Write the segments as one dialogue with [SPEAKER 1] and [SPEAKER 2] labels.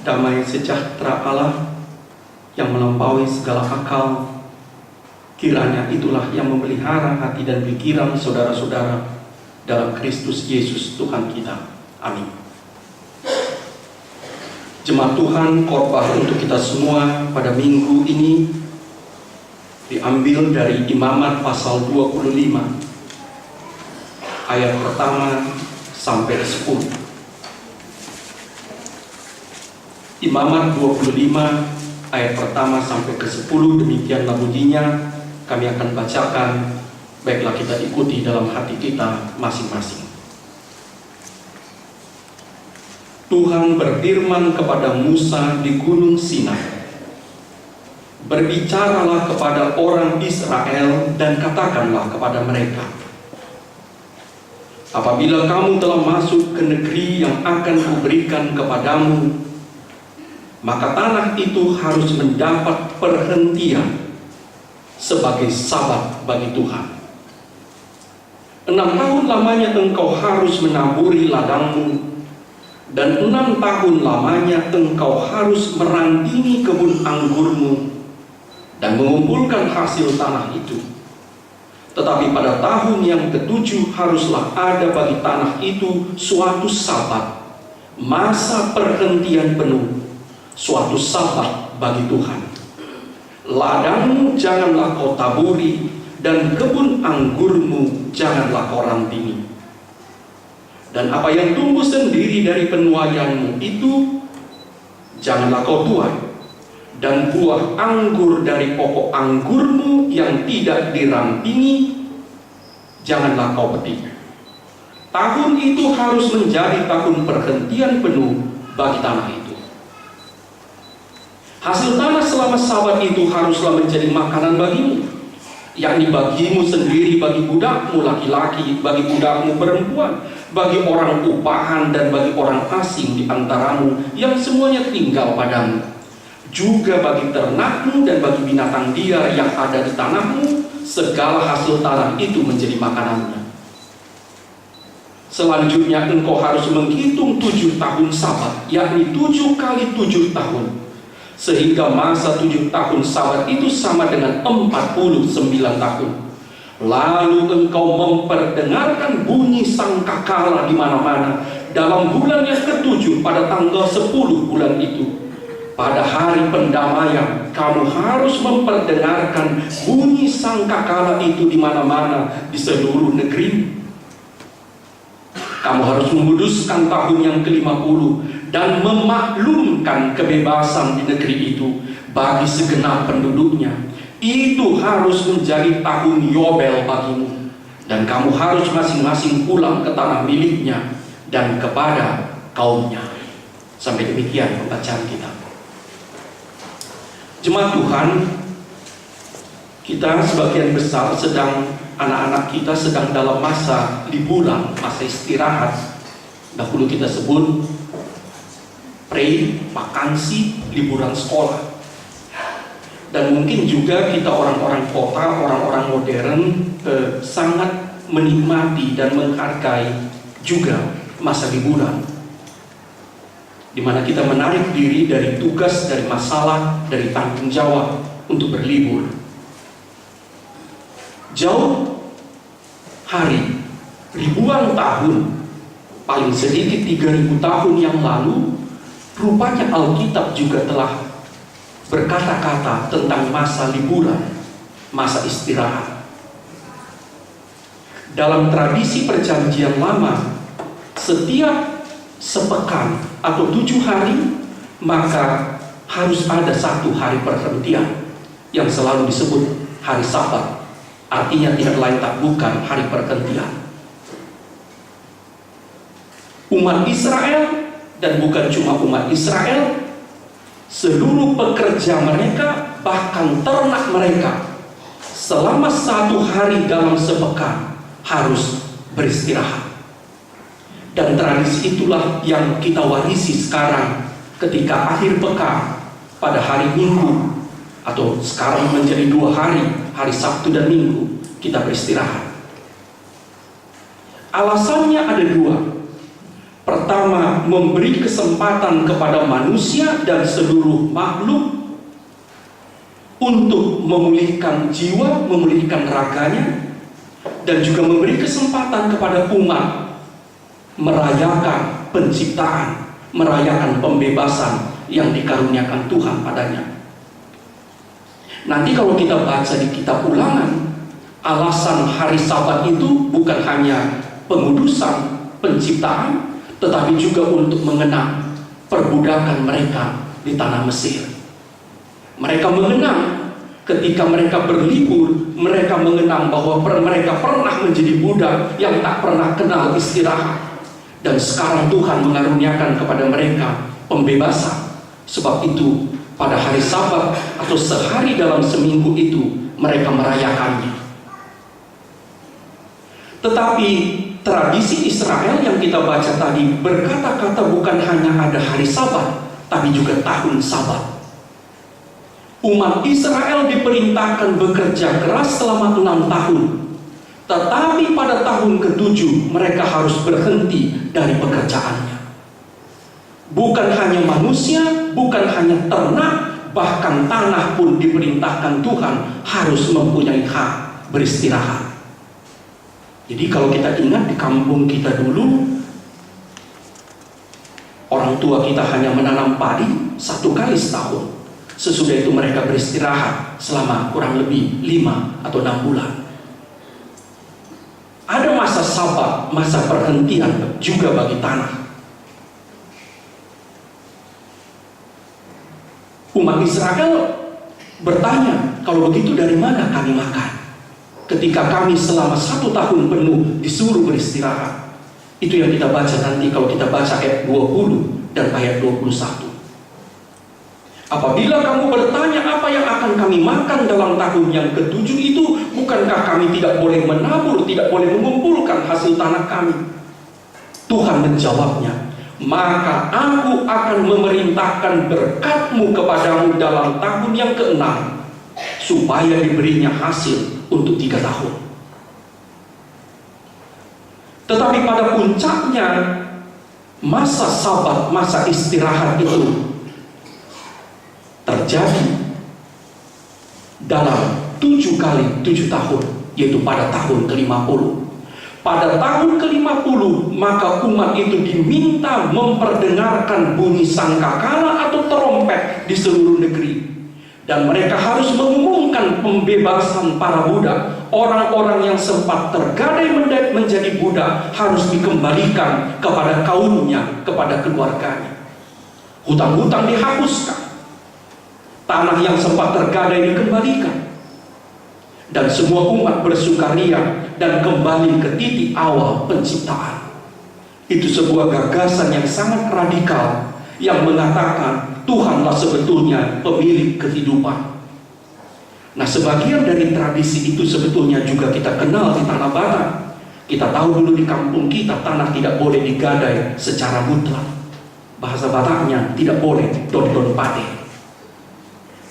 [SPEAKER 1] damai sejahtera Allah yang melampaui segala akal, kiranya itulah yang memelihara hati dan pikiran saudara-saudara dalam Kristus Yesus Tuhan kita. Amin. Jemaat Tuhan, khotbah untuk kita semua pada minggu ini diambil dari Imamat pasal 25 ayat pertama sampai 10. Imamat 25 ayat pertama sampai ke 10, demikianlah bunyinya. Kami akan bacakan, baiklah kita ikuti dalam hati kita masing-masing. Tuhan berfirman kepada Musa di Gunung Sinai, "Berbicaralah kepada orang Israel dan katakanlah kepada mereka, apabila kamu telah masuk ke negeri yang akan kuberikan kepadamu, maka tanah itu harus mendapat perhentian sebagai sabat bagi Tuhan. 6 tahun lamanya engkau harus menaburi ladangmu, dan 6 tahun lamanya engkau harus merandingi kebun anggurmu dan mengumpulkan hasil tanah itu. Tetapi pada tahun yang ke-7 haruslah ada bagi tanah itu suatu sabat, masa perhentian penuh, suatu sabat bagi Tuhan. Ladangmu janganlah kau taburi, dan kebun anggurmu janganlah kau randingi. Dan apa yang tumbuh sendiri dari penuaianmu itu janganlah kau tuai, dan buah anggur dari pokok anggurmu yang tidak dirandingi janganlah kau petik. Tahun itu harus menjadi tahun perhentian penuh bagi tanah itu. Hasil tanah selama sabat itu haruslah menjadi makanan bagimu, yakni bagimu sendiri, bagi budakmu laki-laki, bagi budakmu perempuan, bagi orang upahan dan bagi orang asing di antaramu yang semuanya tinggal padamu, juga bagi ternakmu dan bagi binatang liar yang ada di tanahmu. Segala hasil tanah itu menjadi makanannya. Selanjutnya engkau harus menghitung 7 tahun sabat, yakni 7 kali 7 tahun, sehingga masa 7 tahun sabat itu sama dengan 49 tahun. Lalu engkau memperdengarkan bunyi sangkakala di mana-mana dalam bulan yang ke-7 pada tanggal 10 bulan itu. Pada hari pendamaian kamu harus memperdengarkan bunyi sangkakala itu di mana-mana di seluruh negeri. Kamu harus menguduskan tahun yang ke-50 dan memaklumkan kebebasan di negeri itu bagi segenap penduduknya. Itu harus menjadi tahun Yobel bagimu, dan kamu harus masing-masing pulang ke tanah miliknya dan kepada kaumnya." Sampai demikian pembacaan kita. Jemaat Tuhan, kita sebagian besar anak-anak kita sedang dalam masa liburan, masa istirahat. Dahulu kita sebut vakansi, liburan sekolah. Dan mungkin juga kita orang-orang kota, orang-orang modern sangat menikmati dan menghargai juga masa liburan, di mana kita menarik diri dari tugas, dari masalah, dari tanggung jawab untuk berlibur. Jauh hari, ribuan tahun, paling sedikit 3000 tahun yang lalu, rupanya Alkitab juga telah berkata-kata tentang masa liburan, masa istirahat. Dalam tradisi perjanjian lama, setiap sepekan atau 7 hari, maka harus ada 1 hari perhentian yang selalu disebut hari Sabat. Artinya tidak lain tak bukan hari perhentian. Umat Israel, dan bukan cuma umat Israel, seluruh pekerja mereka, bahkan ternak mereka, selama 1 hari dalam sepekan harus beristirahat. Dan tradisi itulah yang kita warisi sekarang ketika akhir pekan pada hari Minggu, atau sekarang menjadi 2 hari, hari Sabtu dan Minggu, kita beristirahat. Alasannya ada 2. Pertama, memberi kesempatan kepada manusia dan seluruh makhluk untuk memulihkan jiwa, memulihkan raganya, dan juga memberi kesempatan kepada umat merayakan penciptaan, merayakan pembebasan yang dikaruniakan Tuhan padanya. Nanti kalau kita baca di kitab Ulangan, alasan hari Sabat itu bukan hanya pengudusan penciptaan, tetapi juga untuk mengenang perbudakan mereka di tanah Mesir. Mereka mengenang ketika mereka berlibur, mereka mengenang bahwa mereka pernah menjadi budak yang tak pernah kenal istirahat. Dan sekarang Tuhan mengaruniakan kepada mereka pembebasan. Sebab itu pada hari Sabat atau sehari dalam seminggu itu mereka merayakannya. Tetapi tradisi Israel yang kita baca tadi berkata-kata bukan hanya ada hari Sabat, tapi juga tahun Sabat. Umat Israel diperintahkan bekerja keras selama 6 tahun. Tetapi pada tahun ke-7 mereka harus berhenti dari pekerjaannya. Bukan hanya manusia, bukan hanya ternak, bahkan tanah pun diperintahkan Tuhan harus mempunyai hak beristirahat. Jadi kalau kita ingat di kampung kita dulu, orang tua kita hanya menanam padi 1 kali setahun. Sesudah itu mereka beristirahat selama kurang lebih 5 atau 6 bulan. Ada masa Sabat, masa perhentian juga bagi tanah. Umat Israel bertanya, kalau begitu dari mana kami makan? Ketika kami selama 1 tahun penuh disuruh beristirahat. Itu yang kita baca nanti kalau kita baca ayat 20 dan ayat 21. Apabila kamu bertanya apa yang akan kami makan dalam tahun yang ke-7 itu, bukankah kami tidak boleh menabur, tidak boleh mengumpulkan hasil tanah kami? Tuhan menjawabnya, maka aku akan memerintahkan berkatmu kepadamu dalam tahun yang ke-6, supaya diberinya hasil untuk 3 tahun. Tetapi pada puncaknya masa Sabat, masa istirahat itu terjadi dalam 7 kali 7 tahun, yaitu pada tahun ke-50. Pada tahun ke-50 maka umat itu diminta memperdengarkan bunyi sangkakala atau trompet di seluruh negeri. Dan mereka harus mengumumkan pembebasan para budak. Orang-orang yang sempat tergadai menjadi budak harus dikembalikan kepada kaumnya, kepada keluarganya. Hutang-hutang dihapuskan. Tanah yang sempat tergadai dikembalikan. Dan semua umat bersukaria dan kembali ke titik awal penciptaan. Itu sebuah gagasan yang sangat radikal yang mengatakan Tuhanlah sebetulnya pemilik kehidupan. Nah, sebagian dari tradisi itu sebetulnya juga kita kenal di Tanah Batak. Kita tahu dulu di kampung kita tanah tidak boleh digadai secara mutlak. Bahasa Bataknya tidak boleh don-don pade.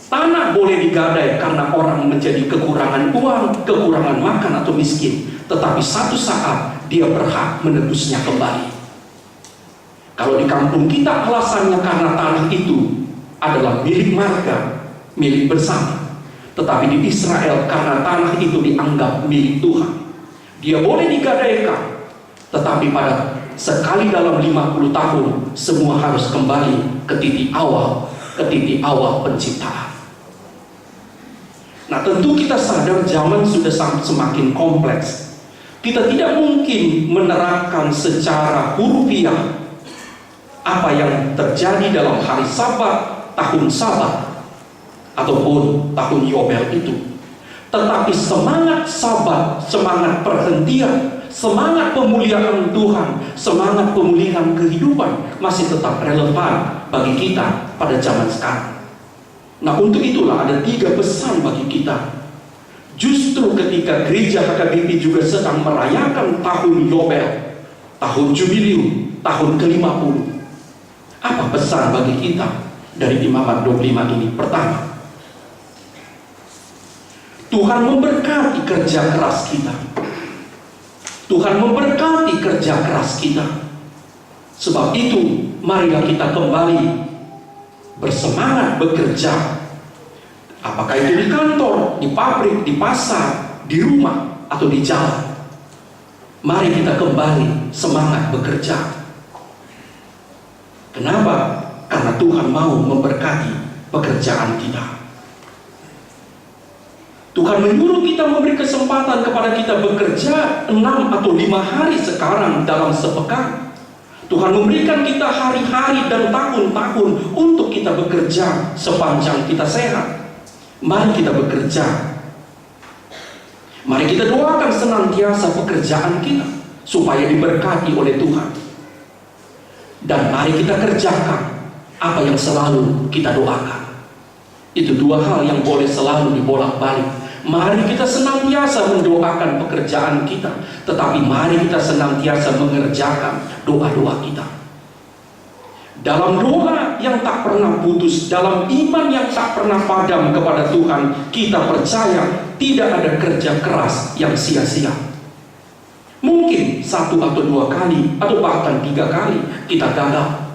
[SPEAKER 1] Tanah boleh digadai karena orang menjadi kekurangan uang, kekurangan makan atau miskin. Tetapi satu saat dia berhak menebusnya kembali. Kalau di kampung kita alasannya karena tanah itu adalah milik marga, milik bersama. Tetapi di Israel karena tanah itu dianggap milik Tuhan. Dia boleh digadaikan, tetapi pada sekali dalam 50 tahun semua harus kembali ke titik awal penciptaan. Nah, tentu kita sadar zaman sudah semakin kompleks. Kita tidak mungkin menerapkan secara hurufiah apa yang terjadi dalam hari Sabat, tahun Sabat, ataupun tahun Yobel itu. Tetapi semangat Sabat, semangat perhentian, semangat pemulihan Tuhan, semangat pemulihan kehidupan masih tetap relevan bagi kita pada zaman sekarang. Nah, untuk itulah ada 3 pesan bagi kita. Justru ketika gereja HKBP juga sedang merayakan tahun Yobel, tahun Jubiliu, tahun ke-50. Apa pesan bagi kita dari Imamat 25 ini? Pertama, Tuhan memberkati kerja keras kita. Tuhan memberkati kerja keras kita. Sebab itu, marilah kita kembali bersemangat bekerja. Apakah itu di kantor, di pabrik, di pasar, di rumah, atau di jalan. Mari kita kembali semangat bekerja. Kenapa? Karena Tuhan mau memberkati pekerjaan kita. Tuhan menyuruh kita memberi kesempatan kepada kita bekerja 6 atau 5 hari sekarang dalam sepekan. Tuhan memberikan kita hari-hari dan tahun-tahun untuk kita bekerja sepanjang kita sehat. Mari kita bekerja. Mari kita doakan senantiasa pekerjaan kita supaya diberkati oleh Tuhan. Dan mari kita kerjakan apa yang selalu kita doakan. Itu 2 hal yang boleh selalu dibolak-balik. Mari kita senantiasa mendoakan pekerjaan kita, tetapi mari kita senantiasa mengerjakan doa-doa kita. Dalam doa yang tak pernah putus, dalam iman yang tak pernah padam kepada Tuhan, kita percaya tidak ada kerja keras yang sia-sia. Mungkin 1 atau 2 kali, atau bahkan 3 kali kita gagal.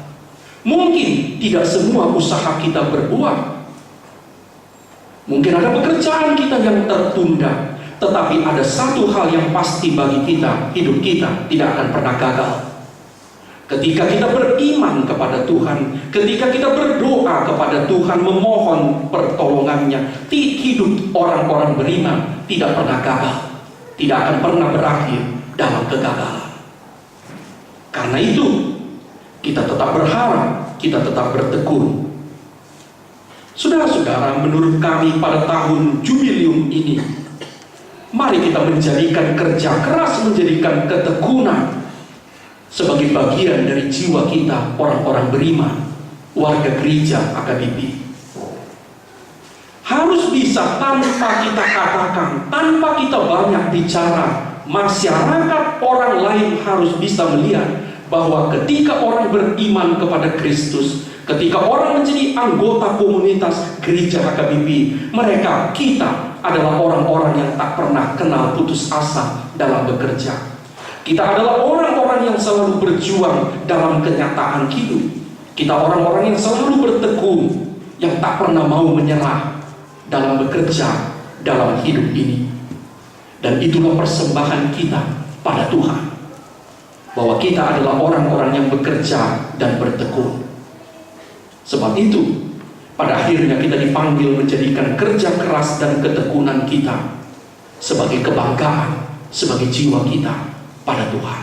[SPEAKER 1] Mungkin tidak semua usaha kita berbuah. Mungkin ada pekerjaan kita yang tertunda, tetapi ada satu hal yang pasti bagi kita, hidup kita tidak akan pernah gagal. Ketika kita beriman kepada Tuhan, ketika kita berdoa kepada Tuhan, memohon pertolongannya, hidup orang-orang beriman tidak pernah gagal, tidak akan pernah berakhir dalam kegagalan. Karena itu, kita tetap berharap, kita tetap bertekun. Saudara-saudara, menurut kami pada tahun jubilium ini, mari kita menjadikan kerja keras, menjadikan ketekunan sebagai bagian dari jiwa kita, orang-orang beriman, warga gereja AKBP. Harus bisa tanpa kita katakan, tanpa kita banyak bicara, masyarakat orang lain harus bisa melihat bahwa ketika orang beriman kepada Kristus, ketika orang menjadi anggota komunitas gereja HKBP, kita adalah orang-orang yang tak pernah kenal putus asa dalam bekerja. Kita adalah orang-orang yang selalu berjuang dalam kenyataan hidup. Kita orang-orang yang selalu bertekun, yang tak pernah mau menyerah dalam bekerja dalam hidup ini. Dan itulah persembahan kita pada Tuhan, bahwa kita adalah orang-orang yang bekerja dan bertekun. Sebab itu, pada akhirnya kita dipanggil menjadikan kerja keras dan ketekunan kita sebagai kebanggaan, sebagai jiwa kita pada Tuhan.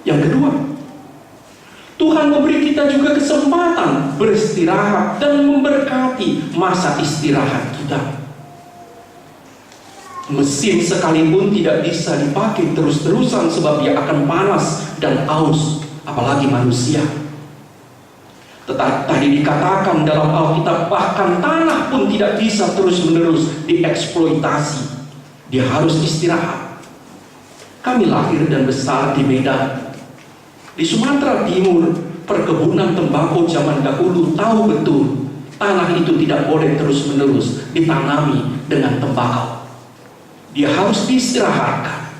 [SPEAKER 1] Yang kedua, Tuhan memberi kita juga kesempatan beristirahat dan memberkati masa istirahat kita. Mesin sekalipun tidak bisa dipakai terus-terusan sebab dia akan panas dan aus, apalagi manusia. Tetapi tadi dikatakan dalam Alkitab, bahkan tanah pun tidak bisa terus-menerus dieksploitasi. Dia harus istirahat. Kami lahir dan besar di Medan. Di Sumatera Timur, perkebunan tembakau zaman dahulu tahu betul tanah itu tidak boleh terus-menerus ditanami dengan tembakau. Dia harus diistirahatkan.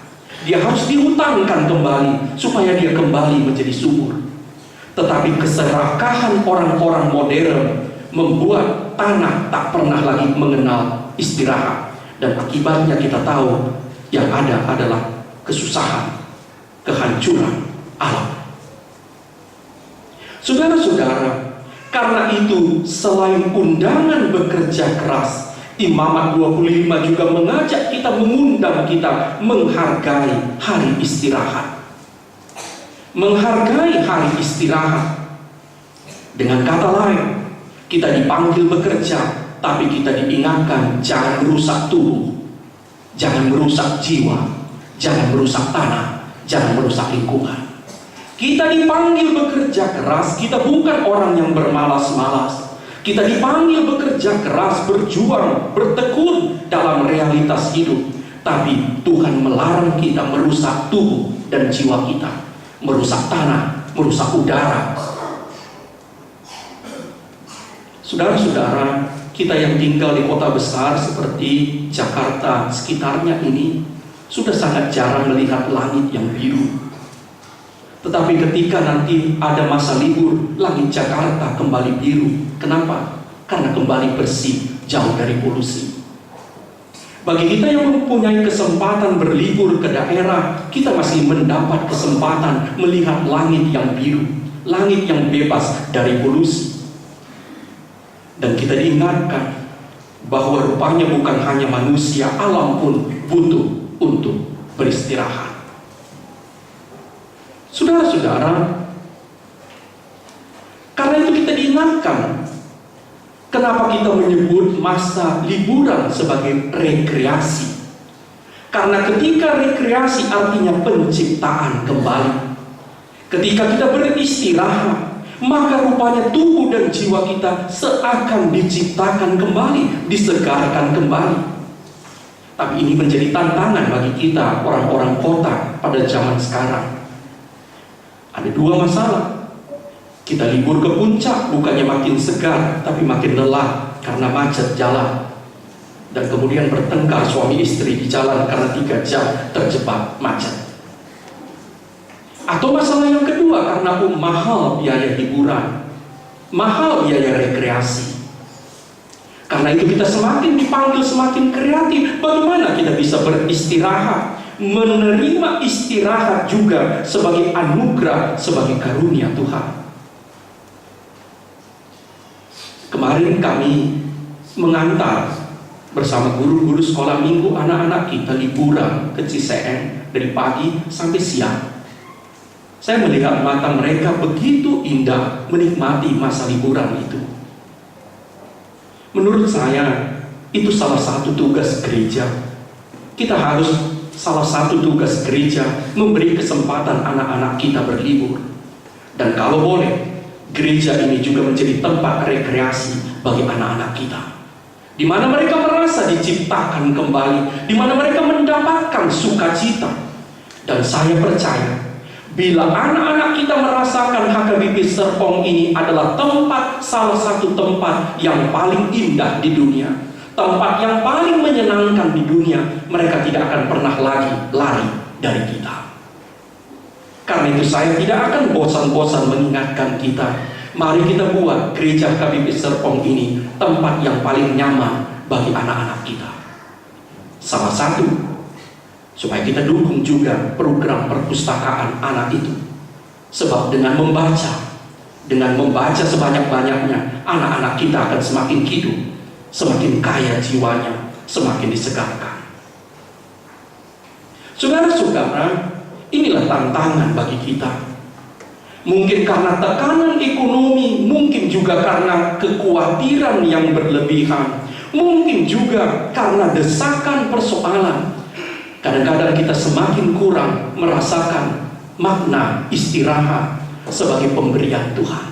[SPEAKER 1] Dia harus dihutankan kembali supaya dia kembali menjadi subur. Tetapi keserakahan orang-orang modern membuat tanah tak pernah lagi mengenal istirahat. Dan akibatnya kita tahu yang ada adalah kesusahan, kehancuran alam. Saudara-saudara, karena itu selain undangan bekerja keras, Imamat 25 juga mengajak kita, mengundang kita menghargai hari istirahat. Menghargai hari istirahat. Dengan kata lain, kita dipanggil bekerja, tapi kita diingatkan jangan merusak tubuh, jangan merusak jiwa, jangan merusak tanah, jangan merusak lingkungan. Kita dipanggil bekerja keras, kita bukan orang yang bermalas-malas. Kita dipanggil bekerja keras, berjuang, bertekun dalam realitas hidup. Tapi Tuhan melarang kita merusak tubuh dan jiwa kita, merusak tanah, merusak udara. Saudara-saudara, kita yang tinggal di kota besar seperti Jakarta sekitarnya ini sudah sangat jarang melihat langit yang biru. Tetapi ketika nanti ada masa libur, langit Jakarta kembali biru. Kenapa? Karena kembali bersih, jauh dari polusi. Bagi kita yang mempunyai kesempatan berlibur ke daerah, kita masih mendapat kesempatan melihat langit yang biru, langit yang bebas dari polusi. Dan kita diingatkan bahwa rupanya bukan hanya manusia, alam pun butuh untuk beristirahat. Saudara-saudara, karena itu kita diingatkan, kenapa kita menyebut masa liburan sebagai rekreasi? Karena ketika rekreasi artinya penciptaan kembali. Ketika kita beristirahat, maka rupanya tubuh dan jiwa kita seakan diciptakan kembali, disegarkan kembali. Tapi ini menjadi tantangan bagi kita orang-orang kota pada zaman sekarang. Ada dua masalah. Kita libur ke puncak, bukannya makin segar, tapi makin lelah karena macet jalan. Dan kemudian bertengkar suami istri di jalan karena 3 jam terjebak macet. Atau masalah yang kedua, karena mahal biaya hiburan, mahal biaya rekreasi. Karena itu kita semakin dipanggil semakin kreatif. Bagaimana kita bisa beristirahat, menerima istirahat juga sebagai anugerah, sebagai karunia Tuhan. Kemarin kami mengantar bersama guru-guru sekolah minggu anak-anak kita liburan ke Ciseeng dari pagi sampai siang. Saya melihat mata mereka begitu indah menikmati masa liburan itu. Menurut saya, itu salah satu tugas gereja. Kita harus salah satu tugas gereja memberi kesempatan anak-anak kita berlibur. Dan kalau boleh, gereja ini juga menjadi tempat rekreasi bagi anak-anak kita, di mana mereka merasa diciptakan kembali, di mana mereka mendapatkan sukacita. Dan saya percaya, bila anak-anak kita merasakan HKBP Serpong ini adalah salah satu tempat yang paling indah di dunia, tempat yang paling menyenangkan di dunia, mereka tidak akan pernah lagi lari dari kita. Karena itu saya tidak akan bosan-bosan mengingatkan kita, mari kita buat gereja HKBP Serpong ini tempat yang paling nyaman bagi anak-anak kita. Salah satu, supaya kita dukung juga program perpustakaan anak itu. Sebab dengan membaca sebanyak-banyaknya, anak-anak kita akan semakin hidup, semakin kaya jiwanya, semakin disegarkan. Saudara-saudara, inilah tantangan bagi kita. Mungkin karena tekanan ekonomi, mungkin juga karena kekhawatiran yang berlebihan, mungkin juga karena desakan persoalan. Kadang-kadang kita semakin kurang merasakan makna istirahat sebagai pemberian Tuhan.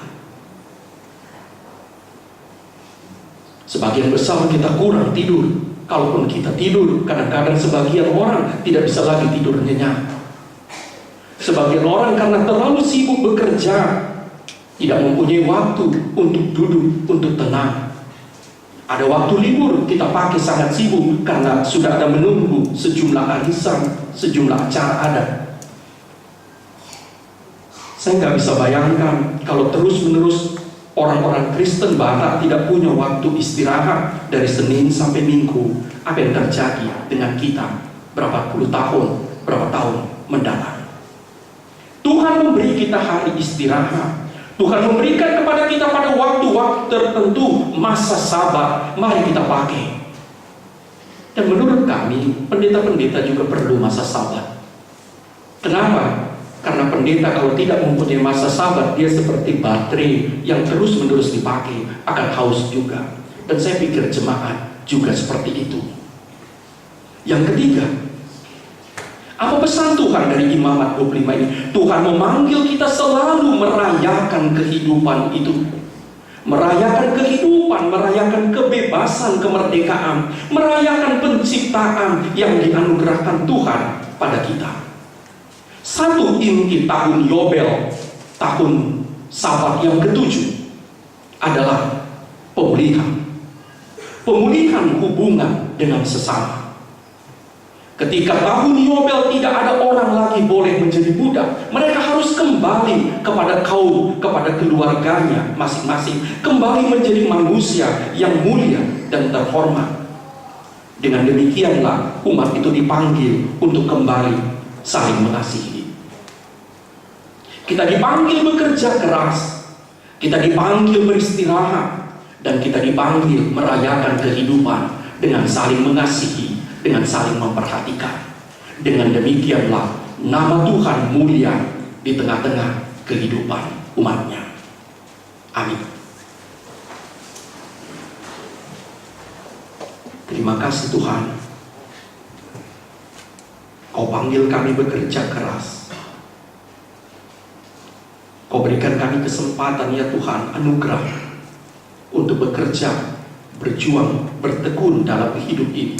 [SPEAKER 1] Sebagian besar kita kurang tidur. Kalaupun kita tidur, kadang-kadang sebagian orang tidak bisa lagi tidur nyenyak. Sebagian orang karena terlalu sibuk bekerja, tidak mempunyai waktu untuk duduk, untuk tenang. Ada waktu libur kita pakai sangat sibuk karena sudah ada menunggu sejumlah arisan, sejumlah acara ada. Saya nggak bisa bayangkan kalau terus-menerus orang-orang Kristen Barat tidak punya waktu istirahat dari Senin sampai Minggu. Apa yang terjadi dengan kita berapa tahun mendatang? Tuhan memberi kita hari istirahat. Tuhan memberikan kepada kita pada waktu-waktu tertentu masa Sabat, mari kita pakai. Dan menurut kami, pendeta-pendeta juga perlu masa Sabat. Kenapa? Karena pendeta kalau tidak mempunyai masa Sabat, dia seperti baterai yang terus-menerus dipakai, akan haus juga. Dan saya pikir jemaat juga seperti itu. Yang ketiga, apa pesan Tuhan dari Imamat 25 ini? Tuhan memanggil kita selalu merayakan kehidupan itu. Merayakan kehidupan, merayakan kebebasan, kemerdekaan, merayakan penciptaan yang dianugerahkan Tuhan pada kita. Satu inti tahun Yobel, tahun Sabat yang ke-7 adalah pemulihan. Pemulihan hubungan dengan sesama. Ketika tahun Yobel tidak ada orang lagi boleh menjadi budak. Mereka harus kembali kepada kaum, kepada keluarganya masing-masing. Kembali menjadi manusia yang mulia dan terhormat. Dengan demikianlah umat itu dipanggil untuk kembali saling mengasihi. Kita dipanggil bekerja keras. Kita dipanggil beristirahat. Dan kita dipanggil merayakan kehidupan dengan saling mengasihi, dengan saling memperhatikan. Dengan demikianlah nama Tuhan mulia di tengah-tengah kehidupan umatnya. Amin. Terima kasih Tuhan, Kau panggil kami bekerja keras. Kau berikan kami kesempatan ya Tuhan, anugerah untuk bekerja, berjuang, bertekun dalam hidup ini.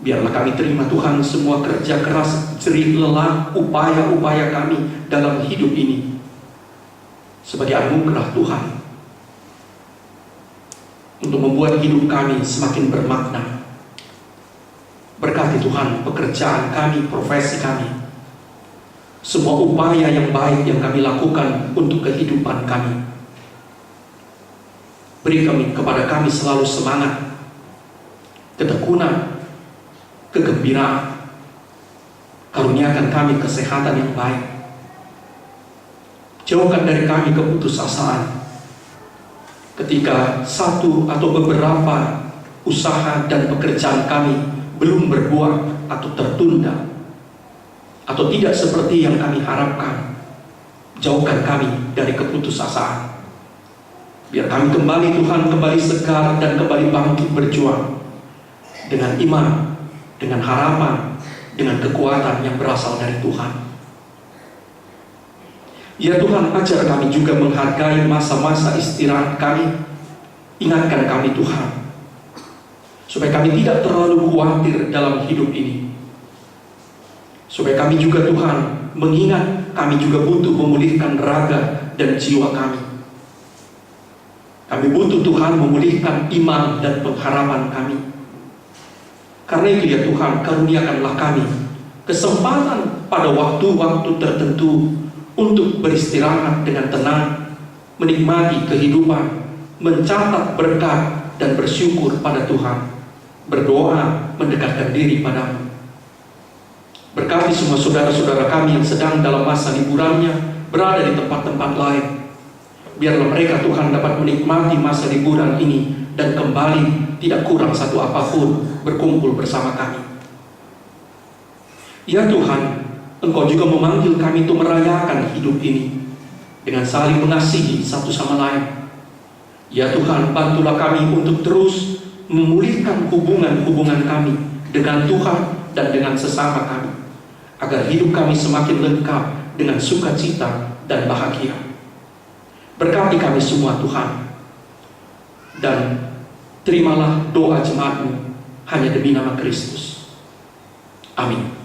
[SPEAKER 1] Biarlah kami terima Tuhan semua kerja keras, jerih lelah, upaya-upaya kami dalam hidup ini sebagai anugerah Tuhan untuk membuat hidup kami semakin bermakna. Berkati Tuhan pekerjaan kami, profesi kami, semua upaya yang baik yang kami lakukan untuk kehidupan kami. Beri kepada kami selalu semangat, ketekunan, kegembiraan. Karuniakan kami kesehatan yang baik. Jauhkan dari kami keputusasaan ketika satu atau beberapa usaha dan pekerjaan kami belum berbuah atau tertunda atau tidak seperti yang kami harapkan. Jauhkan kami dari keputusasaan. Biar kami kembali Tuhan, kembali segar dan kembali bangkit berjuang dengan iman, dengan harapan, dengan kekuatan yang berasal dari Tuhan. Ya Tuhan, ajar kami juga menghargai masa-masa istirahat kami. Ingatkan kami Tuhan, supaya kami tidak terlalu khawatir dalam hidup ini. Supaya kami juga Tuhan mengingat kami juga butuh memulihkan raga dan jiwa kami. Kami butuh Tuhan memulihkan iman dan pengharapan kami. Karena itu ya Tuhan, karuniakanlah kami kesempatan pada waktu-waktu tertentu untuk beristirahat dengan tenang, menikmati kehidupan, mencatat berkat dan bersyukur pada Tuhan, berdoa, mendekatkan diri padamu. Berkati semua saudara-saudara kami yang sedang dalam masa liburannya, berada di tempat-tempat lain. Biarlah mereka Tuhan dapat menikmati masa liburan ini dan kembali tidak kurang satu apapun berkumpul bersama kami. Ya Tuhan, Engkau juga memanggil kami untuk merayakan hidup ini dengan saling mengasihi satu sama lain. Ya Tuhan, bantulah kami untuk terus memulihkan hubungan-hubungan kami dengan Tuhan dan dengan sesama kami, agar hidup kami semakin lengkap dengan sukacita dan bahagia. Berkati kami semua Tuhan, dan terimalah doa jemaat-Mu hanya demi nama Kristus. Amin.